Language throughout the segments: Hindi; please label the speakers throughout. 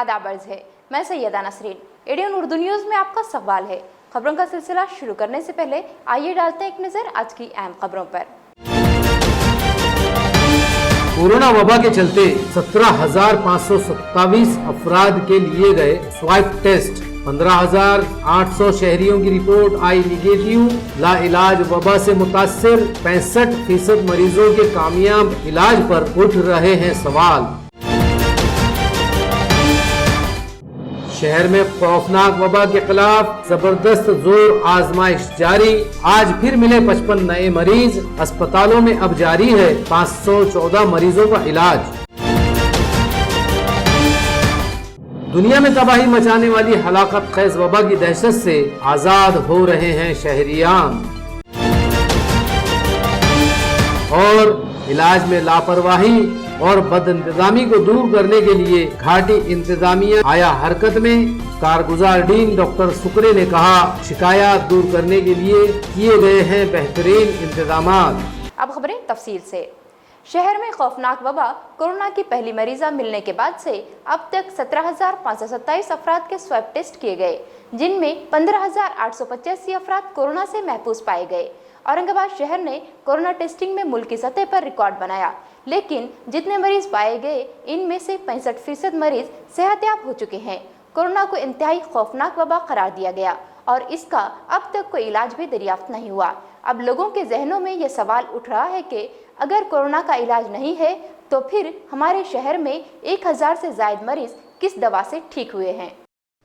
Speaker 1: आदाब अर्ज़ है। मैं सैयदा नसरीन। एडीएन उर्दू न्यूज़ में आपका सवाल है। खबरों का सिलसिला शुरू करने से पहले आइए डालते हैं एक नज़र आज की अहम खबरों पर।
Speaker 2: कोरोना वबा के चलते 17,527 अफराद के लिए गए स्वाइप टेस्ट, 15,800 शहरियों की रिपोर्ट आई निगेटिव। लाइलाज वबा से मुतासिर 65% मरीजों के कामयाब इलाज पर उठ रहे हैं सवाल। शहर में खौफनाक वबा के खिलाफ जबरदस्त जोर आजमाइश जारी। आज फिर मिले 55 नए मरीज। अस्पतालों में अब जारी है 514 मरीजों का इलाज। दुनिया में तबाही मचाने वाली हलाकत खेज वबा की दहशत से आजाद हो रहे हैं शहरियान। और इलाज में लापरवाही और बदइंतजामी को दूर करने के लिए घाटी इंतजामिया आया हरकत में। कारगुजार डीन डॉक्टर सुकरे ने कहा, शिकायत दूर करने के लिए किए गए हैं बेहतरीन इंतजामात।
Speaker 1: अब खबरें तफसील से। शहर में खौफनाक वबा कोरोना की पहली मरीजा मिलने के बाद से अब तक 17,527 अफराद के स्वैब टेस्ट किए गए, जिनमें 15,885 अफराद कोरोना से महफूज पाए गए। औरंगाबाद शहर ने कोरोना टेस्टिंग में मुल्क की सतह पर रिकॉर्ड बनाया, लेकिन जितने मरीज पाए गए इनमें से 65% मरीज सेहतयाब हो चुके हैं। कोरोना को इंतहाई खौफनाक वबा करार दिया गया और इसका अब तक कोई इलाज भी दरियाफ्त नहीं हुआ। अब लोगों के जहनों में यह सवाल उठ रहा है कि अगर कोरोना का इलाज नहीं है तो फिर हमारे शहर में 1,000 से ज्यादा मरीज किस दवा से ठीक हुए हैं।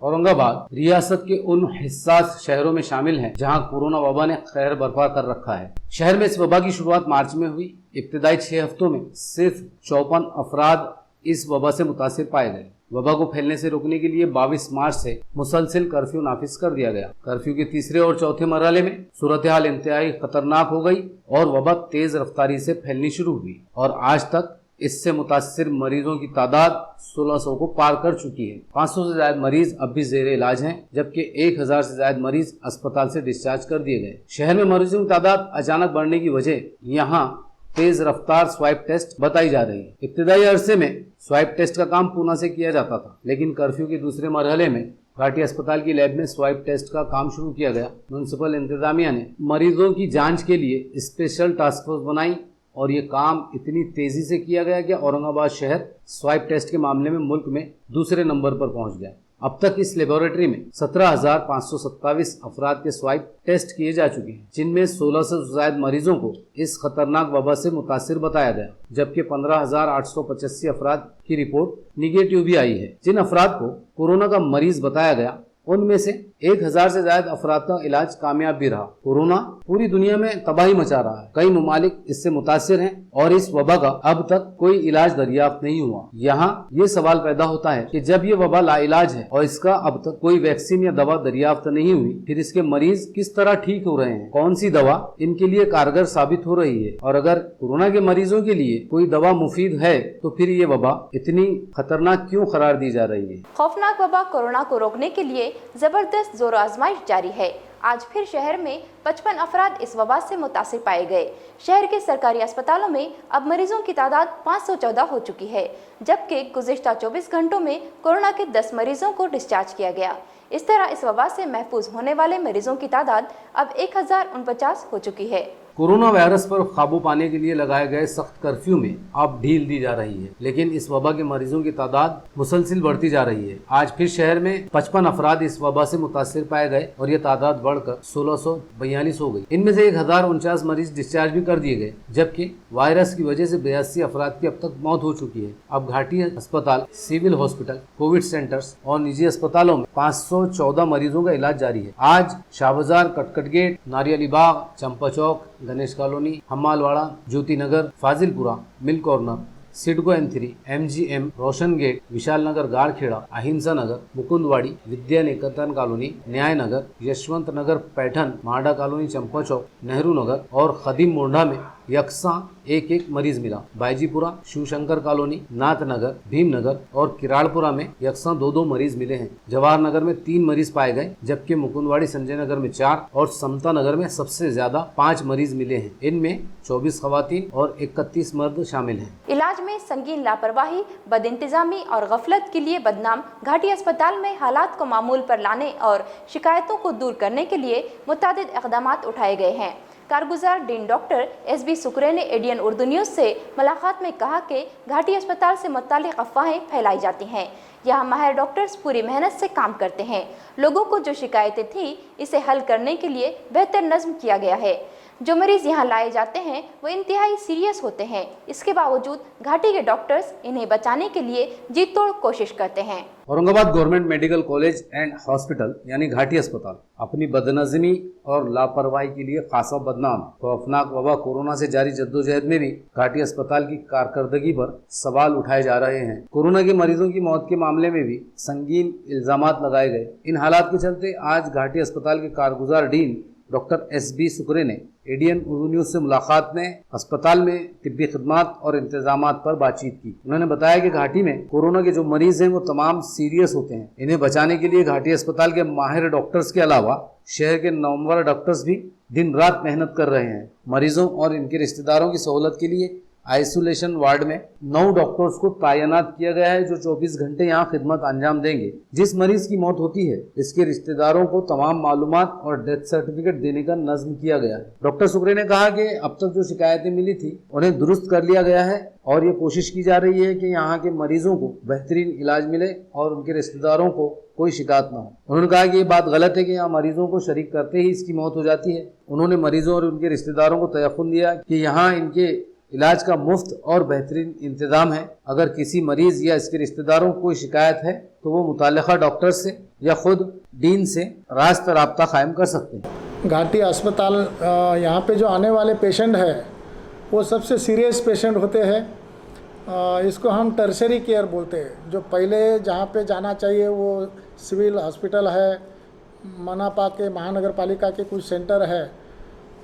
Speaker 2: औरंगाबाद रियासत के उन हिस्सास शहरों में शामिल है जहां कोरोना वबा ने खैर बर्पा कर रखा है। शहर में इस वबा की शुरुआत मार्च में हुई। इब्तिदाई 6 हफ्तों में सिर्फ 54 अफराद इस वबा से मुतासिर पाए गए। वबा को फैलने से रोकने के लिए 22 मार्च से मुसलसल कर्फ्यू नाफिज कर दिया गया। कर्फ्यू के तीसरे और चौथे मरहले में सूरत हाल इंतहाई खतरनाक हो गई और वबा तेज रफ्तारी से फैलनी शुरू हुई और आज तक इससे मुतासिर मरीजों की तादाद 1600 को पार कर चुकी है। 500 से ज्यादा मरीज अब भी जेर इलाज हैं, जबकि 1,000 से ज्यादा मरीज अस्पताल से डिस्चार्ज कर दिए गए। शहर में मरीजों की तादाद अचानक बढ़ने की वजह यहाँ तेज रफ्तार स्वाइप टेस्ट बताई जा रही है। इब्तिदाई अरसे में स्वाइप टेस्ट का काम पूना से किया जाता था, लेकिन कर्फ्यू के दूसरे मरहले में घाटी अस्पताल की लैब में स्वाइप टेस्ट का काम शुरू किया गया। म्युनिसिपल इंतजामिया ने मरीजों की जांच के लिए स्पेशल टास्क फोर्स बनाई और ये काम इतनी तेजी से किया गया कि औरंगाबाद शहर स्वाइप टेस्ट के मामले में मुल्क में दूसरे नंबर पर पहुंच गया। अब तक इस लेबोरेटरी में 17,527 अफराद के स्वाइप टेस्ट किए जा चुके हैं, जिनमें 16 से ज्यादा मरीजों को इस खतरनाक वबा से मुतासिर बताया गया, जबकि 15,885 अफराद की रिपोर्ट निगेटिव भी आई है। जिन अफराद को कोरोना का मरीज बताया गया उनमें से 1,000 से ज्यादा अफराद का इलाज कामयाब भी रहा। कोरोना पूरी दुनिया में तबाही मचा रहा है। कई ममालिक इससे मुतासिर हैं और इस वबा का अब तक कोई इलाज दरियाफ्त नहीं हुआ। यहाँ ये सवाल पैदा होता है कि जब ये वबा लाइलाज है और इसका अब तक कोई वैक्सीन या दवा दरियाफ्त नहीं हुई, फिर इसके मरीज किस तरह ठीक हो रहे हैं, कौन सी दवा इनके लिए कारगर साबित हो रही है, और अगर कोरोना के मरीजों के लिए कोई दवा मुफीद है तो फिर ये वबा इतनी खतरनाक क्यों करार दी जा रही है।
Speaker 1: खौफनाक वबा कोरोना को रोकने के लिए जबरदस्त जोर आजमाइश जारी है। आज फिर शहर में 55 अफराद इस वबा से मुतासिर पाए गए। शहर के सरकारी अस्पतालों में अब मरीजों की तादाद 514 हो चुकी है, जबकि गुज़िश्ता 24 घंटों में कोरोना के 10 मरीजों को डिस्चार्ज किया गया। इस तरह इस वबा से महफूज होने वाले मरीजों की तादाद अब 1,049 हो चुकी है।
Speaker 2: कोरोना वायरस पर काबू पाने के लिए लगाए गए सख्त कर्फ्यू में अब ढील दी जा रही है, लेकिन इस वबा के मरीजों की तादाद मुसलसिल बढ़ती जा रही है। आज फिर शहर में 55 अफराद इस वबा से मुतासिर पाए गए और ये तादाद बढ़कर 1642 हो गई। इनमें से 1,049 मरीज डिस्चार्ज भी कर दिए गए, जबकि वायरस की वजह से 82 अफराद की अब तक मौत हो चुकी है। अब घाटी अस्पताल, सिविल हॉस्पिटल, कोविड सेंटर्स और निजी अस्पतालों में 514 मरीजों का इलाज जारी है। आज Shahbazar, Katkat Gate, Nariyali Bagh, Champa Chowk, Ganesh Colony, Hammalwada, Jyoti Nagar, Fazilpura, Mill Corner, CIDCO N3, MGM, Roshan Gate, Vishal Nagar, Garkheda, Ahinsa Nagar, Mukundwadi, Vidya Niketan colony, न्याय नगर, यशवंत नगर, पैठन, माडा कॉलोनी, चंपा चौक, नेहरू नगर और खदीम मोंढा में यकसा एक एक मरीज मिला। बायजीपुरा, शिवशंकर कॉलोनी, नाथनगर, भीमनगर और किराड़पुरा में यकसा 2-2 मरीज मिले हैं। जवाहर नगर में 3 मरीज पाए गए, जबकि मुकुंदवाड़ी संजय नगर में 4 और समता नगर में सबसे ज्यादा 5 मरीज मिले हैं। इनमें 24 खवातीन और 31 मर्द शामिल हैं।
Speaker 1: इलाज में संगीन लापरवाही, बदइंतजामी और गफलत के लिए बदनाम घाटी अस्पताल में हालात को मामूल पर लाने और शिकायतों को दूर करने के लिए मुतअद्दिद इक़दामात उठाए गए हैं। कारगुजार डीन डॉक्टर एसबी सुकरे ने एडियन उर्दू न्यूज़ से मुलाकात में कहा कि घाटी अस्पताल से मुताल्लिक़ अफवाहें फैलाई जाती हैं। यहाँ माहिर डॉक्टर्स पूरी मेहनत से काम करते हैं। लोगों को जो शिकायतें थी इसे हल करने के लिए बेहतर नज़्म किया गया है। जो मरीज़ यहाँ लाए जाते हैं वो इंतहाई सीरियस होते हैं। इसके बावजूद घाटी के डॉक्टर्स इन्हें बचाने के लिए जी तोड़ कोशिश करते हैं।
Speaker 2: Aurangabad government medical college and hospital यानी घाटी अस्पताल अपनी बदनज़मी और लापरवाही के लिए खासा बदनाम। खौफनाक वबा कोरोना से जारी जद्दोजहद में भी घाटी अस्पताल की कारकर्दगी पर सवाल उठाए जा रहे हैं। कोरोना के मरीजों की मौत के मामले में भी संगीन इल्जामात लगाए गए। इन हालात के चलते आज घाटी अस्पताल के कारगुजार डीन डॉक्टर एसबी सुकरे ने एडियन उर्दू न्यूज़ से मुलाकात में अस्पताल में तिब्बी खिदमात और इंतजामात पर बातचीत की। उन्होंने बताया कि घाटी में कोरोना के जो मरीज हैं वो तमाम सीरियस होते हैं। इन्हें बचाने के लिए घाटी अस्पताल के माहिर डॉक्टर्स के अलावा शहर के नामवर डॉक्टर्स भी दिन रात मेहनत कर रहे हैं। मरीजों और इनके रिश्तेदारों की सहूलत के लिए आइसोलेशन वार्ड में 9 डॉक्टर्स को तैनात किया गया है, जो 24 घंटे यहाँ खिदमत अंजाम देंगे। जिस मरीज की मौत होती है इसके रिश्तेदारों को तमाम मालूमात और डेथ सर्टिफिकेट देने का नज़्म किया गया है। डॉक्टर सुकरे ने कहा कि अब तक जो शिकायतें मिली थी उन्हें दुरुस्त कर लिया गया है और ये कोशिश की जा रही है कि यहाँ के मरीजों को बेहतरीन इलाज मिले और उनके रिश्तेदारों को कोई शिकायत ना हो। उन्होंने कहा कि ये बात गलत है कि यहाँ मरीजों को शरीक करते ही इसकी मौत हो जाती है। उन्होंने मरीजों और उनके रिश्तेदारों को तयक़ुन दिया कि यहाँ इनके इलाज का मुफ्त और बेहतरीन इंतजाम है। अगर किसी मरीज या इसके रिश्तेदारों को कोई शिकायत है तो वो मुताल्लिक़ा डॉक्टर से या खुद डीन से रास्ता कायम कर सकते हैं।
Speaker 3: घाटी अस्पताल यहाँ पे जो आने वाले पेशेंट है वो सबसे सीरियस पेशेंट होते हैं। इसको हम टर्शरी केयर बोलते हैं। जो पहले जहाँ पे जाना चाहिए वो सिविल हॉस्पिटल है, मनापा के महानगर पालिका के कुछ सेंटर है,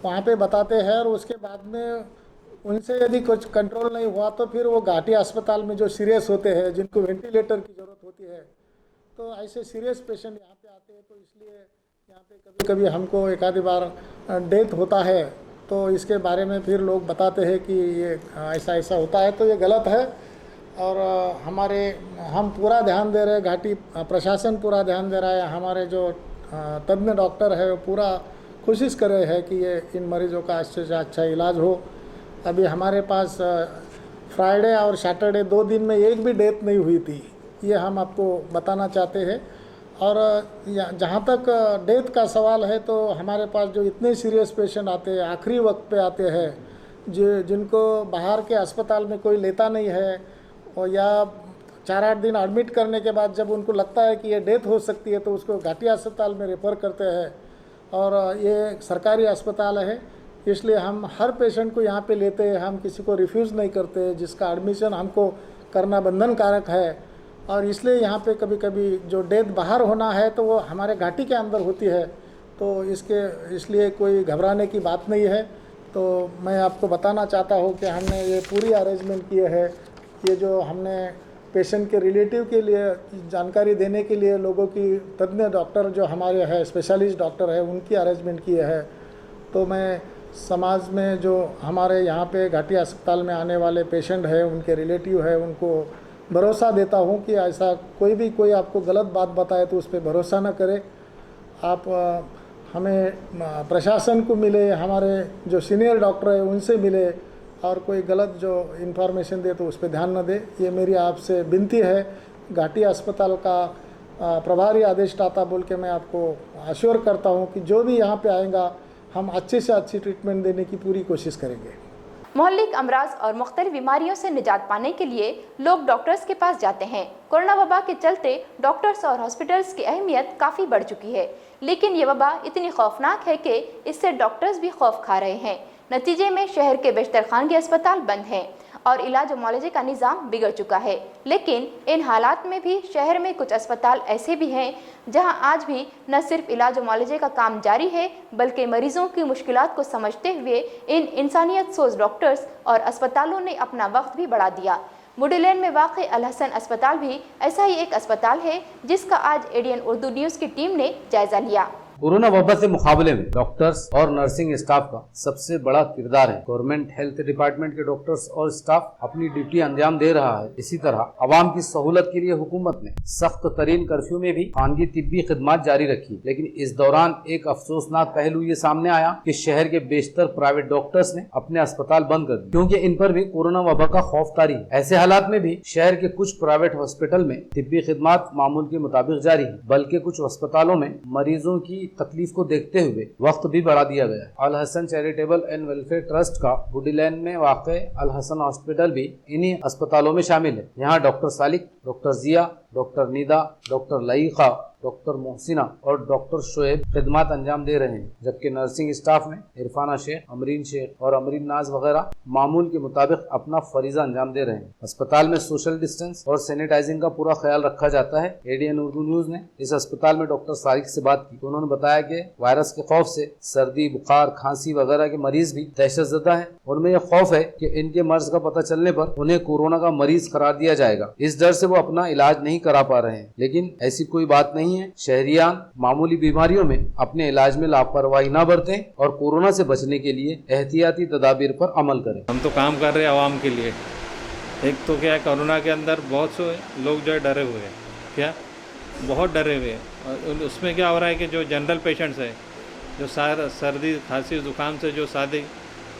Speaker 3: वहाँ पे बताते हैं और उसके बाद में उनसे यदि कुछ कंट्रोल नहीं हुआ तो फिर वो घाटी अस्पताल में जो सीरियस होते हैं, जिनको वेंटिलेटर की ज़रूरत होती है, तो ऐसे सीरियस पेशेंट यहाँ पे आते हैं। तो इसलिए यहाँ पे कभी कभी हमको एक आधी बार डेथ होता है तो इसके बारे में फिर लोग बताते हैं कि ये ऐसा होता है, तो ये गलत है। और हम पूरा ध्यान दे रहे हैं, घाटी प्रशासन पूरा ध्यान दे रहा है। हमारे जो तज्ञ डॉक्टर है वो पूरा कोशिश कर रहे हैं कि ये इन मरीज़ों का अच्छे से अच्छा इलाज हो। अभी हमारे पास फ्राइडे और सैटरडे 2 दिन में एक भी डेथ नहीं हुई थी, ये हम आपको बताना चाहते हैं। और जहाँ तक डेथ का सवाल है तो हमारे पास जो इतने सीरियस पेशेंट आते हैं, आखिरी वक्त पे आते हैं, जिनको बाहर के अस्पताल में कोई लेता नहीं है, और या 4-8 दिन एडमिट करने के बाद जब उनको लगता है कि ये डेथ हो सकती है तो उसको घाटी अस्पताल में रेफ़र करते हैं। और ये सरकारी अस्पताल है, इसलिए हम हर पेशेंट को यहाँ पे लेते हैं, हम किसी को रिफ्यूज़ नहीं करते, जिसका एडमिशन हमको करना बंधनकारक है। और इसलिए यहाँ पे कभी कभी जो डेथ बाहर होना है तो वो हमारे घाटी के अंदर होती है, तो इसलिए कोई घबराने की बात नहीं है। तो मैं आपको बताना चाहता हूँ कि हमने ये पूरी अरेंजमेंट किए है। ये जो हमने पेशेंट के रिलेटिव के लिए जानकारी देने के लिए लोगों की तज्ञ डॉक्टर जो हमारे हैं, स्पेशलिस्ट डॉक्टर है, उनकी अरेंजमेंट किए है। तो मैं समाज में जो हमारे यहाँ पे घाटी अस्पताल में आने वाले पेशेंट हैं, उनके रिलेटिव है, उनको भरोसा देता हूँ कि ऐसा कोई आपको गलत बात बताए तो उस पर भरोसा न करे। आप हमें प्रशासन को मिले, हमारे जो सीनियर डॉक्टर है उनसे मिले, और कोई गलत जो इन्फॉर्मेशन दे तो उस पर ध्यान न दे। ये मेरी आपसे विनती है। घाटी अस्पताल का प्रभारी आदेशदाता बोल के मैं आपको अश्योर करता हूँ कि जो भी यहाँ पे आएगा हम अच्छे से अच्छी ट्रीटमेंट देने की पूरी कोशिश करेंगे।
Speaker 1: मोहल्लिक अमराज और मुख्तलिफ बीमारियों से निजात पाने के लिए लोग डॉक्टर्स के पास जाते हैं। कोरोना वबा के चलते डॉक्टर्स और हॉस्पिटल्स की अहमियत काफ़ी बढ़ चुकी है, लेकिन ये वबा इतनी खौफनाक है कि इससे डॉक्टर्स भी खौफ खा रहे हैं। नतीजे में शहर के बेशतर खानगी अस्पताल बंद हैं और इलाज और मुआवजे का निज़ाम बिगड़ चुका है। लेकिन इन हालात में भी शहर में कुछ अस्पताल ऐसे भी हैं जहां आज भी न सिर्फ इलाज और मुआवजे का काम जारी है, बल्कि मरीजों की मुश्किलात को समझते हुए इन इंसानियत सोच डॉक्टर्स और अस्पतालों ने अपना वक्त भी बढ़ा दिया। वुडी लैंड में वाक़ अल हसन अस्पताल भी ऐसा ही एक अस्पताल है जिसका आज एडीएन उर्दू न्यूज़ की टीम ने जायजा लिया।
Speaker 2: कोरोना वबा से मुकाबले में डॉक्टर्स और नर्सिंग स्टाफ का सबसे बड़ा किरदार है। गवर्नमेंट हेल्थ डिपार्टमेंट के डॉक्टर्स और स्टाफ अपनी ड्यूटी अंजाम दे रहा है। इसी तरह आवाम की सहूलत के लिए हुकूमत ने सख्त तरीन कर्फ्यू में भी खानगी तिब्बी खिदमत जारी रखी। लेकिन इस दौरान एक अफसोसनाक पहलू ये सामने आया कि शहर के बेशतर प्राइवेट डॉक्टर्स ने अपने अस्पताल बंद कर दिए, क्योंकि इन पर भी कोरोना वबा का खौफ तारी है। ऐसे हालात में भी शहर के कुछ प्राइवेट हॉस्पिटल में तिब्बी खिदमत मामूल के मुताबिक जारी है, बल्कि कुछ अस्पतालों में मरीजों की तकलीफ को देखते हुए वक्त भी बढ़ा दिया गया है। Al Hasan charitable and welfare trust का वुडी लैंड में वाक़े अल हसन हॉस्पिटल भी इन्हीं अस्पतालों में शामिल है। यहाँ डॉक्टर सालिक, डॉक्टर जिया, डॉक्टर निदा, डॉक्टर लईका, डॉक्टर मोहसिना और डॉक्टर शोएब खिदमत अंजाम दे रहे हैं, जबकि नर्सिंग स्टाफ में इरफाना शेख, अमरीन शेख और अमरीन नाज वगैरह मामूल के मुताबिक अपना फरीजा अंजाम दे रहे हैं। अस्पताल में सोशल डिस्टेंस और सैनिटाइजिंग का पूरा ख्याल रखा जाता है। एडीएन उर्दू न्यूज ने इस अस्पताल में डॉक्टर सारिक से बात की तो उन्होंने बताया कि वायरस के खौफ से सर्दी, बुखार, खांसी वगैरह के मरीज भी दहशतज़दा है। उनमें यह खौफ है कि इनके मर्ज का पता चलने पर उन्हें कोरोना का मरीज करार दिया जाएगा। इस डर से वो अपना इलाज नहीं करा पा रहे हैं, लेकिन ऐसी कोई बात नहीं है। शहरियान मामूली बीमारियों में अपने इलाज में लापरवाही न बरतें और कोरोना से बचने के लिए एहतियाती तदाबीर पर अमल करें।
Speaker 4: हम तो काम कर रहे हैं आवाम के लिए। एक तो क्या है, कोरोना के अंदर बहुत से लोग जो है डरे हुए हैं, क्या बहुत डरे हुए हैं। और उसमें क्या हो रहा है कि जो जनरल पेशेंट्स हैं, जो सर्दी खांसी जुकाम से जो सादे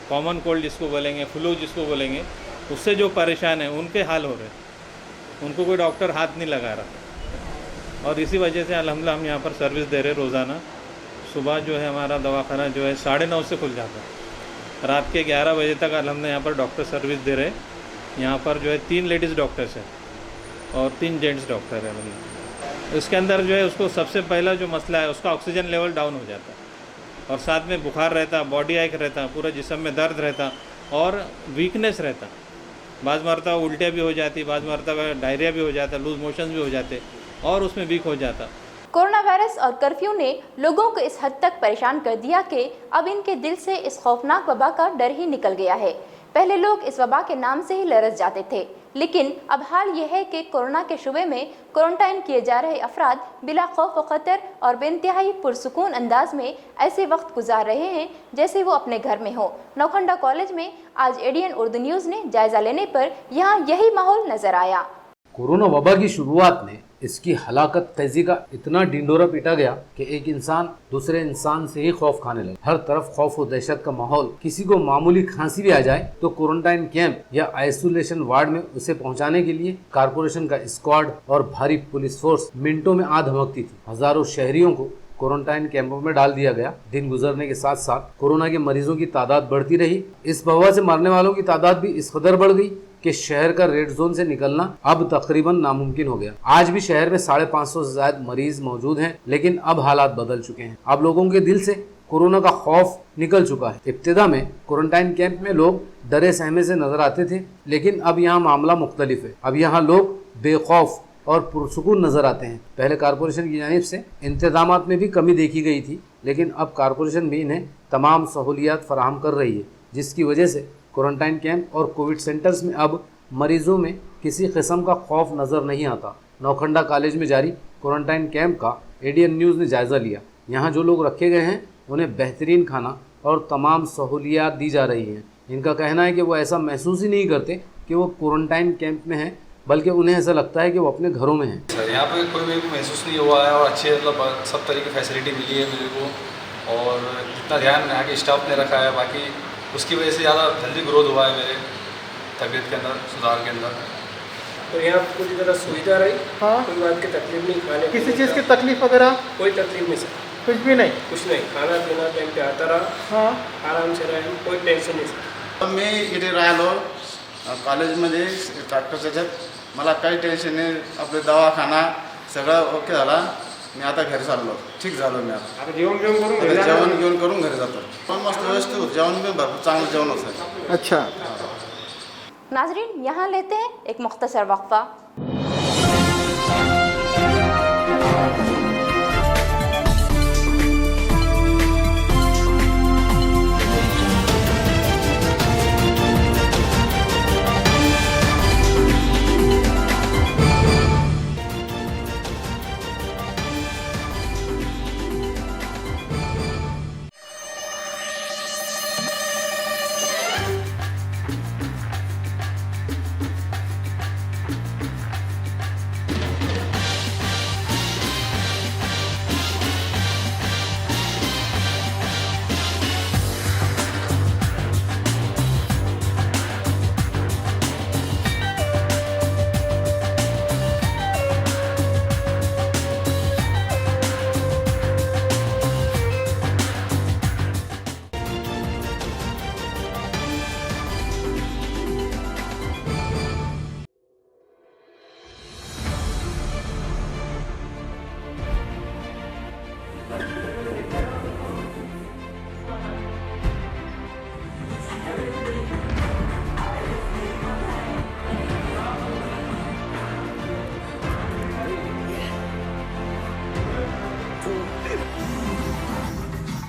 Speaker 4: कॉमन कोल्ड जिसको बोलेंगे, फ्लू जिसको बोलेंगे, उससे जो परेशान है उनके हाल हो रहे हैं। उनको कोई डॉक्टर हाथ नहीं लगा रहा और इसी वजह से अल्हम्दुलिल्लाह हम यहाँ पर सर्विस दे रहे रोज़ाना। सुबह जो है हमारा दवाखाना जो है 9:30 से खुल जाता है, रात के 11 बजे तक अल्हम्दुलिल्लाह यहाँ पर डॉक्टर सर्विस दे रहे। यहाँ पर जो है 3 लेडीज़ डॉक्टर्स हैं और 3 जेंट्स डॉक्टर हैं। मतलब इसके अंदर जो है उसको सबसे पहला जो मसला है उसका ऑक्सीजन लेवल डाउन हो जाता है और साथ में बुखार रहता, बॉडी एक रहता, पूरा जिस्म में दर्द रहता और वीकनेस रहता। बाज़ मरतबा उल्टियाँ भी हो जाती, बाज़ मरतबा डायरिया भी हो जाता, लूज मोशंस भी हो जाते और उसमें वीक हो जाता।
Speaker 1: कोरोना वायरस और कर्फ्यू ने लोगों को इस हद तक परेशान कर दिया कि अब इनके दिल से इस खौफनाक वबा का डर ही निकल गया है। पहले लोग इस वबा के नाम से ही लरज़ जाते थे, लेकिन अब हाल यह है कि कोरोना के शुबे में क्वारंटाइन किए जा रहे अफराद बिला खौफ व खतर और बेइंतहाई पुरसुकून अंदाज में ऐसे वक्त गुजार रहे हैं जैसे वो अपने घर में हो। नौखंडा कॉलेज में आज एडीएन उर्दू न्यूज़ ने जायजा लेने पर यहाँ यही माहौल नजर आया।
Speaker 2: कोरोना वबा की शुरुआत में इसकी हलाकत तेजी का इतना ढिंडोरा पीटा गया कि एक इंसान दूसरे इंसान से ही खौफ खाने लगा। हर तरफ खौफ और दहशत का माहौल। किसी को मामूली खांसी भी आ जाए तो क्वारंटाइन कैंप या आइसोलेशन वार्ड में उसे पहुंचाने के लिए कारपोरेशन का स्क्वाड और भारी पुलिस फोर्स मिनटों में आ धमकती थी। हजारों शहरियों को क्वारंटाइन कैंपों में डाल दिया गया। दिन गुजरने के साथ साथ कोरोना के मरीजों की तादाद बढ़ती रही। इस वबा से मरने वालों की तादाद भी इस कदर बढ़ गई कि शहर का रेड जोन से निकलना अब तकरीबन नामुमकिन हो गया। आज भी शहर में 550 से ज्यादा मरीज मौजूद हैं, लेकिन अब हालात बदल चुके हैं। अब लोगों के दिल से कोरोना का खौफ निकल चुका है। इब्तिदा में क्वारंटाइन कैंप में लोग डरे सहमे से नजर आते थे, लेकिन अब यहाँ मामला मुख्तलिफ है। अब यहाँ लोग बेखौफ और पुरसुकून नजर आते हैं। पहले कारपोरेशन की जानिब से इंतजामात में भी कमी देखी गई थी, लेकिन अब कारपोरेशन भी इन्हें तमाम सहूलियात फराहम कर रही है, जिसकी वजह से क्वारंटाइन कैंप और कोविड सेंटर्स में अब मरीजों में किसी किस्म का खौफ नज़र नहीं आता। नौखंडा कॉलेज में जारी क्वारंटाइन कैंप का एडीएन न्यूज़ ने जायज़ा लिया। यहाँ जो लोग रखे गए हैं उन्हें बेहतरीन खाना और तमाम सहूलियात दी जा रही हैं। इनका कहना है कि वो ऐसा महसूस ही नहीं करते कि वो क्वारंटाइन कैंप में हैं, बल्कि उन्हें ऐसा लगता है कि वो अपने घरों में हैं।
Speaker 5: सर यहाँ पे कोई मेरे को महसूस नहीं हुआ है और अच्छे मतलब सब तरह की फैसिलिटी मिली है मेरे को और जितना ध्यान यहाँ के स्टाफ ने रखा है, बाकी उसकी वजह से ज़्यादा जल्दी ग्रोथ हुआ है मेरे तबीयत के अंदर, सुधार के अंदर।
Speaker 6: तो यहाँ पूरी तरह सुविधा रही।
Speaker 3: हाँ,
Speaker 6: कोई बात की तकलीफ नहीं, खाने
Speaker 3: किसी चीज़ की तकलीफ वगैरह
Speaker 6: कोई तकलीफ नहीं सर,
Speaker 3: कुछ भी नहीं।
Speaker 6: कुछ नहीं, खाना पीना टाइम पे आता रहा।
Speaker 3: हाँ,
Speaker 6: आराम से रहे, कोई टेन्शन नाही सर।
Speaker 7: मी इथे राहिलो कॉलेजमध्ये डॉक्टर त्याच्यात मला काही टेन्शन नाही, आपले दवाखाना सगळं ओके झाला। मी आता घरी चाललो, ठीक झालो मी आता
Speaker 6: जेवण
Speaker 7: जेवण करून घरी जातो। पण मस्त व्यवस्थित जेवण बी भरपूर चांगलं जेवण होतं।
Speaker 3: अच्छा।
Speaker 1: नाजरीन, यहाँ लेते हैं एक मुख्तसर वक्फा।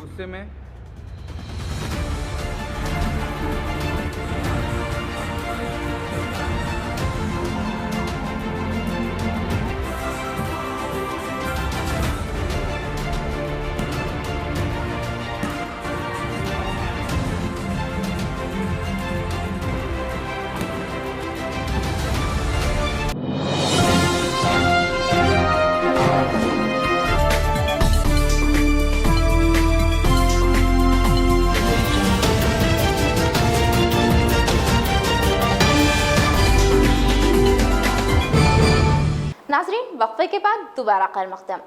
Speaker 4: गुस्से में
Speaker 1: नाजरीन, वक्फे के बाद दोबारा खैर मक़दम।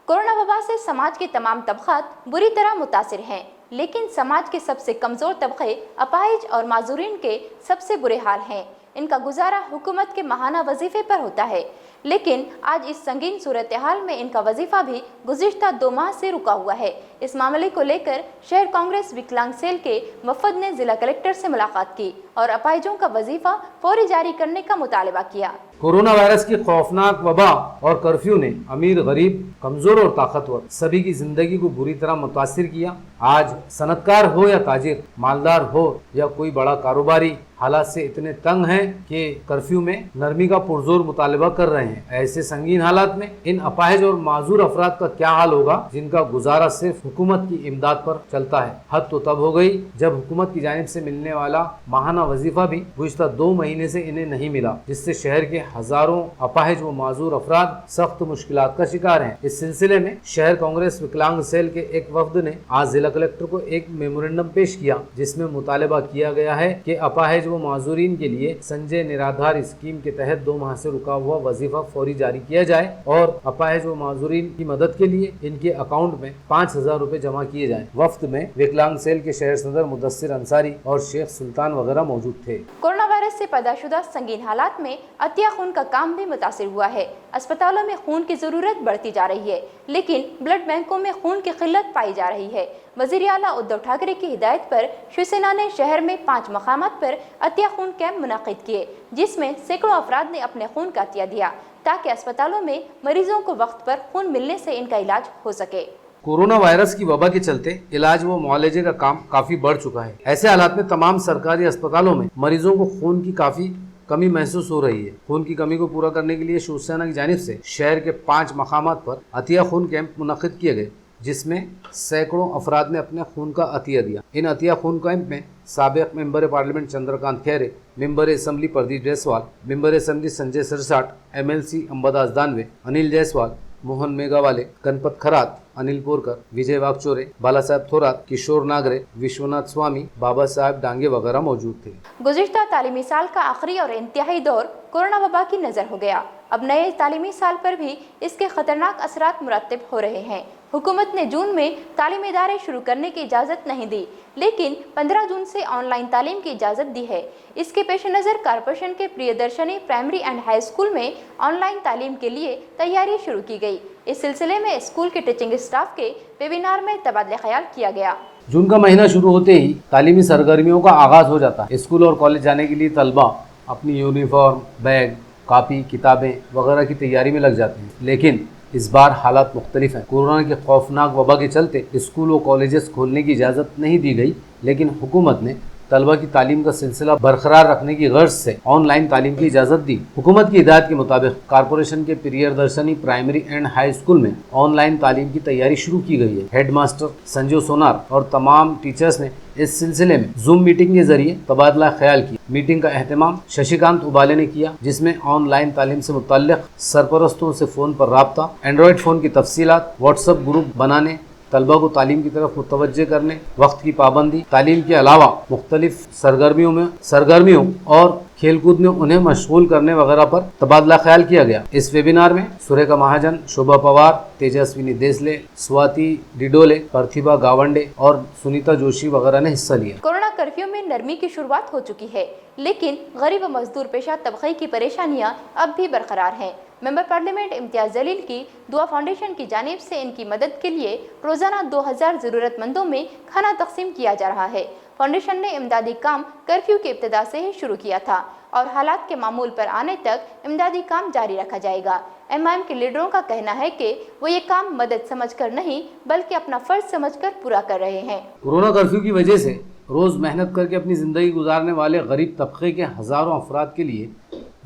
Speaker 1: कोरोना वबा से समाज के तमाम तबक़ात बुरी तरह मुतासिर हैं, लेकिन समाज के सबसे कमज़ोर तबक़े अपाहिज और माजूरीन के सबसे बुरे हाल हैं। इनका गुजारा हुकूमत के माहाना वजीफ़े पर होता है, लेकिन आज इस संगीन सूरत हाल में इनका वजीफ़ा भी गुज़िश्ता 2 माह से रुका हुआ है। इस मामले को लेकर शहर कांग्रेस विकलांग सेल के वफद ने जिला कलेक्टर से मुलाकात की और अपाहिजों का वजीफ़ा फौरी जारी करने का मुतालबा किया।
Speaker 2: कोरोना वायरस की खौफनाक वबा और कर्फ्यू ने अमीर, गरीब, कमजोर और ताकतवर सभी की जिंदगी को बुरी तरह मुतासिर किया। आज सनतकार हो या ताजिर, मालदार हो या कोई बड़ा कारोबारी, हालात से इतने तंग हैं कि कर्फ्यू में नरमी का पुरजोर मुतालबा कर रहे हैं। ऐसे संगीन हालात में इन अपाहिज और माजूर अफराद का क्या हाल होगा जिनका गुजारा सिर्फ हुकूमत की इमदाद पर चलता है। हद तो तब हो गई जब हुकूमत की जानिब से मिलने वाला माहाना वजीफा भी गुज़िश्ता 2 महीने से इन्हें नहीं मिला, जिससे शहर के हजारों अपाहिज व माजूर अफराद सख्त मुश्किलात का शिकार हैं। इस सिलसिले में शहर कांग्रेस विकलांग सेल के एक वफद ने आज जिला कलेक्टर को एक मेमोरेंडम पेश किया, जिसमें मुतालबा किया गया है कि अपाहिज व माजूरीन के लिए संजय निराधार स्कीम के तहत 2 माह से रुका हुआ वजीफा फौरी जारी किया जाए और अपाहिज व माजूरीन की मदद के लिए इनके अकाउंट में 5000 रुपए जमा किए जाएं। वफ्द में विकलांग सेल के शहर सदर मुदस्सिर अंसारी और शेख सुल्तान वगैरह मौजूद थे।
Speaker 1: कोरोना वायरस से पैदाशुदा संगीन हालात में अतिया खून का काम भी मुतासिर हुआ है। अस्पतालों में खून की जरूरत बढ़ती जा रही है, लेकिन ब्लड बैंकों में खून की किल्लत पाई जा रही है। वज़ीर आला उद्धव ठाकरे की हिदायत पर शिवसेना ने शहर में 5 मकामात पर अतिया खून कैंप मुनाकिद किए, जिसमें सैकड़ों अफराद ने अपने खून का अतिया दिया ताकि अस्पतालों में मरीजों को वक्त पर खून मिलने से इनका इलाज हो सके।
Speaker 2: कोरोना वायरस की वबा के चलते इलाज व मुआलजे का काम काफी बढ़ चुका है। ऐसे हालात में तमाम सरकारी अस्पतालों में मरीजों को खून की काफी कमी महसूस हो रही है। खून की कमी को पूरा करने के लिए शिवसेना की जानिब से शहर के 5 मकामात पर अतिया खून कैंप मुनक़िद किए गए, जिसमें सैकड़ों अफराद ने अपने खून का अतिया दिया। इन अतिया खून कैंप में साबिक़ member parliament Chandrakant Khaire, member assembly Pradeep Jaiswal, member assembly Sanjay Sirsat, MLC Ambadas Danve, Anil Jaiswal, Mohan Meghawale, Ganpat Kharat, Anil Porkar, Vijay Wagchore, Bala Sahab Thorat, किशोर नागरे, विश्वनाथ स्वामी, बाबा साहब डांगे वगैरह मौजूद थे।
Speaker 1: गुज़िश्ता तालीमी साल का आखिरी और इंतहाई दौर कोरोना वबा की नज़र हो गया। अब नए तालीमी साल पर भी इसके खतरनाक असरात मुरतब हो रहे हैं। हुकूमत ने जून में तालीमी इदारे शुरू करने की इजाज़त नहीं दी, लेकिन 15 जून से ऑनलाइन तालीम की इजाज़त दी है। इसके पेश नज़र कारपोरेशन के Priyadarshini primary and high school में ऑनलाइन तालीम के लिए तैयारी शुरू की गई। इस सिलसिले में स्कूल के टीचिंग स्टाफ के वेबिनार में तबादला ख्याल किया गया।
Speaker 2: जून का महीना शुरू होते ही तालीमी सरगर्मियों का आगाज हो जाता है। स्कूल और कॉलेज जाने के लिए तलबा अपनी यूनिफॉर्म, बैग, कॉपी, किताबें वगैरह की तैयारी में लग जाते हैं। लेकिन इस बार हालात मुख्तलिफ हैं। कोरोना के खौफनाक वबा के चलते स्कूल व कॉलेजेस खोलने की इजाज़त नहीं दी गई, लेकिन हुकूमत ने तलबा की तालीम का सिलसिला बरकरार रखने की गर्ज से ऑनलाइन तालीम की इजाज़त दी। हुकूमत की हिदायत के मुताबिक कारपोरेशन के Priyadarshini primary and high school में ऑनलाइन तालीम की तैयारी शुरू की गई है। हेड मास्टर संजू सोनार और तमाम टीचर्स ने इस सिलसिले में जूम मीटिंग के जरिए तबादला ख्याल किया। मीटिंग का एहतमाम शशिकांत उबाले ने किया, जिसमें ऑनलाइन तालीम से मुतल्लिक सरपरस्तों से फ़ोन पर रब्ता, एंड्रॉयड फ़ोन की तफसीलात, व्हाट्सएप ग्रुप बनाने, तलबा को तालीम की तरफ मुतवज्जे करने, वक्त की पाबंदी, तालीम के अलावा मुख्तलिफ सरगर्मियों और खेलकूद में उन्हें मशगूल करने वगैरह पर तबादला ख्याल किया गया। इस वेबिनार में सुरेखा महाजन, शोभा पवार, तेजस्विनी देसले, स्वाति डिडोले, प्रतिभा गावंडे और सुनीता जोशी वगैरह ने हिस्सा लिया।
Speaker 1: कोरोना कर्फ्यू में नरमी की शुरुआत हो चुकी है, लेकिन गरीब व मजदूर पेशा तबके की परेशानियां अब भी बरकरार हैं। मेंबर पार्लियामेंट इम्तियाज जलील की दुआ फाउंडेशन की जानिब से इनकी मदद के लिए रोजाना 2000 ज़रूरतमंदों में खाना तकसीम किया जा रहा है। फाउंडेशन ने इमदादी काम कर्फ्यू की इब्तिदा से ही शुरू किया था और हालात के मामूल पर आने तक इमदादी काम जारी रखा जाएगा। एमआईएम के लीडरों का कहना है कि वो ये काम मदद समझकर नहीं बल्कि अपना फर्ज समझकर पूरा कर रहे हैं।
Speaker 2: कोरोना कर्फ्यू की वजह से रोज़ मेहनत करके अपनी ज़िंदगी गुजारने वाले गरीब तबके के हज़ारों अफराद के लिए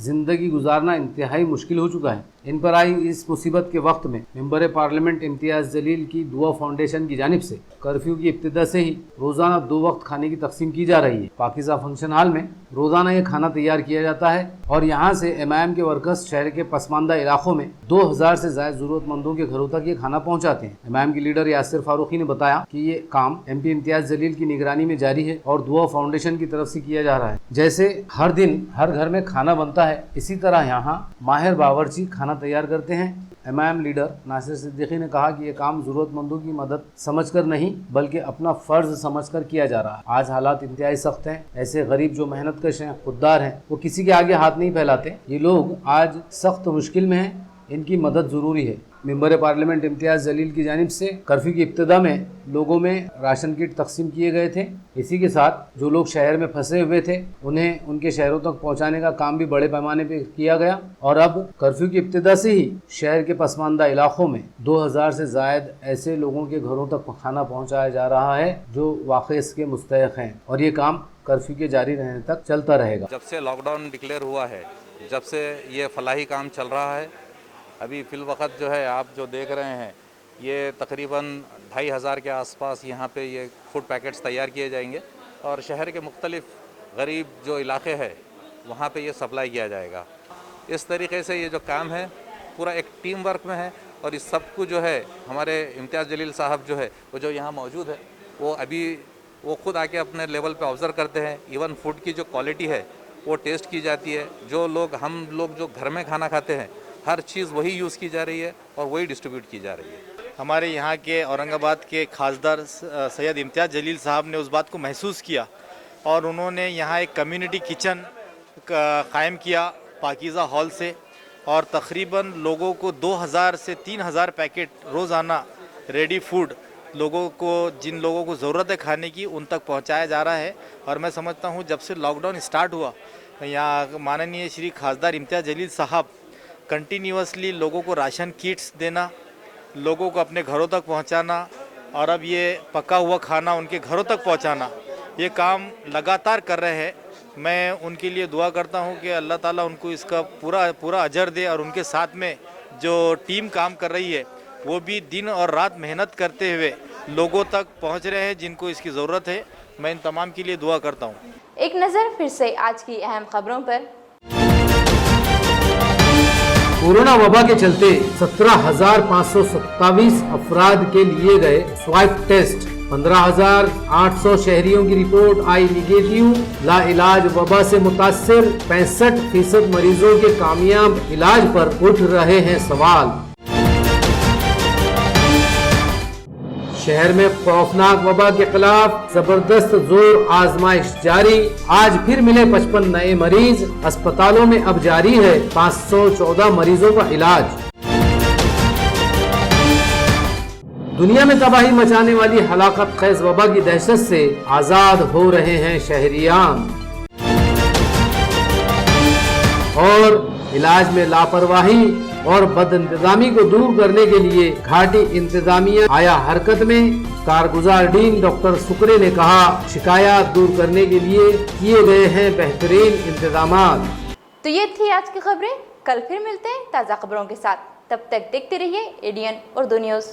Speaker 2: ज़िंदगी गुजारना इंतहाई मुश्किल हो चुका है। इन पर आई इस मुसीबत के वक्त में मेंबर पार्लियामेंट इम्तियाज़ जलील की दुआ फाउंडेशन की जानिब से कर्फ्यू की इब्तिदा से ही रोज़ाना 2 वक्त खाने की तकसीम की जा रही है। पाकिज़ा फंक्शन हॉल में रोज़ाना ये खाना तैयार किया जाता है और यहाँ से एमआईएम के वर्कर्स शहर के पसमानदा इलाकों में 2000 से ज़्यादा ज़रूरतमंदों के घरों तक ये खाना पहुँचाते हैं। एमआईएम के लीडर यासिर फारूकी ने बताया कि ये काम MP इम्तियाज़ जलील की निगरानी में जारी है और दुआ फाउंडेशन की तरफ से किया जा रहा है। जैसे हर दिन हर घर में खाना बनता है, इसी तरह यहाँ माहिर बावर्ची खाना तैयार करते हैं। एमआईएम लीडर नासिर सिद्दीकी ने कहा कि ये काम ज़रूरतमंदों की मदद समझकर नहीं बल्कि अपना फ़र्ज समझकर किया जा रहा है। आज हालात इंतहाई सख्त हैं। ऐसे गरीब जो मेहनत कश हैं, खुददार हैं, वो किसी के आगे हाथ नहीं फैलाते। ये लोग आज सख्त मुश्किल में हैं, इनकी मदद ज़रूरी है। मेंबर पार्लियामेंट इम्तियाज़ जलील की जानिब से कर्फ्यू की इब्तिदा में लोगों में राशन किट तकसीम किए गए थे। इसी के साथ जो लोग शहर में फंसे हुए थे उन्हें उनके शहरों तक पहुंचाने का काम भी बड़े पैमाने पर किया गया और अब कर्फ्यू की इब्तिदा से ही शहर के पसमानदा इलाकों में 2000 से ज़ायद ऐसे लोगों के घरों तक खाना पहुँचाया जा रहा है जो वाकई इसके मुस्तहिक़ हैं और ये काम कर्फ्यू के जारी रहने तक चलता रहेगा।
Speaker 8: जब से लॉकडाउन डिक्लेयर हुआ है, जब से ये फलाही काम चल रहा है, अभी फ़िलवक़्त जो है आप जो देख रहे हैं ये तकरीबन 2500 के आसपास यहाँ पे ये फूड पैकेट्स तैयार किए जाएंगे और शहर के मुख्तलिफ गरीब जो इलाके हैं वहाँ पे ये सप्लाई किया जाएगा। इस तरीके से ये जो काम है पूरा एक टीम वर्क में है और इस सब को जो है हमारे इम्तियाज़ जलील साहब जो है वो जो यहाँ मौजूद है वो खुद आके अपने लेवल पे ऑब्ज़र्व करते हैं। इवन फूड की जो क्वालिटी है वो टेस्ट की जाती है। जो लोग हम लोग जो घर में खाना खाते हैं हर चीज़ वही यूज़ की जा रही है और वही डिस्ट्रीब्यूट की जा रही है।
Speaker 9: हमारे यहाँ के औरंगाबाद के खासदार सैयद इम्तियाज़ जलील साहब ने उस बात को महसूस किया और उन्होंने यहाँ एक कम्युनिटी किचन कायम किया पाकीज़ा हॉल से और तकरीबन लोगों को 2000 से 3000 पैकेट रोज़ाना रेडी फूड लोगों को जिन लोगों को ज़रूरत है खाने की उन तक पहुँचाया जा रहा है। और मैं समझता हूँ जब से लॉकडाउन स्टार्ट हुआ यहाँ माननीय श्री खासदार इम्तियाज़ जलील साहब कंटिन्यूसली लोगों को राशन किट्स देना, लोगों को अपने घरों तक पहुंचाना और अब ये पका हुआ खाना उनके घरों तक पहुंचाना, ये काम लगातार कर रहे हैं। मैं उनके लिए दुआ करता हूं कि अल्लाह ताला उनको इसका पूरा अजर दे और उनके साथ में जो टीम काम कर रही है वो भी दिन और रात मेहनत करते हुए लोगों तक पहुँच रहे हैं जिनको इसकी ज़रूरत है। मैं इन तमाम के लिए दुआ करता हूँ।
Speaker 1: एक नज़र फिर से आज की अहम खबरों पर।
Speaker 2: कोरोना वबा के चलते 17,527 अफराद के लिए गए स्वाइप टेस्ट, 15,800 शहरियों की रिपोर्ट आई निगेटिव। लाइलाज वबा से मुतासिर 65% मरीजों के कामयाब इलाज पर उठ रहे हैं सवाल। शहर में खौफनाक वबा के खिलाफ जबरदस्त जोर आजमाइश जारी। आज फिर मिले 55 नए मरीज। अस्पतालों में अब जारी है 514 मरीजों का इलाज। दुनिया में तबाही मचाने वाली हलाकत खेज वबा की दहशत से आजाद हो रहे हैं शहरियान और इलाज में लापरवाही और बदइंतजामी को दूर करने के लिए घाटी इंतजामिया आया हरकत में। कारगुजार डीन डॉक्टर सुकरे ने कहा, शिकायत दूर करने के लिए किए गए हैं बेहतरीन इंतजामात।
Speaker 1: तो ये थी आज की खबरें। कल फिर मिलते हैं ताज़ा खबरों के साथ। तब तक देखते रहिए एडीएन उर्दू न्यूज़।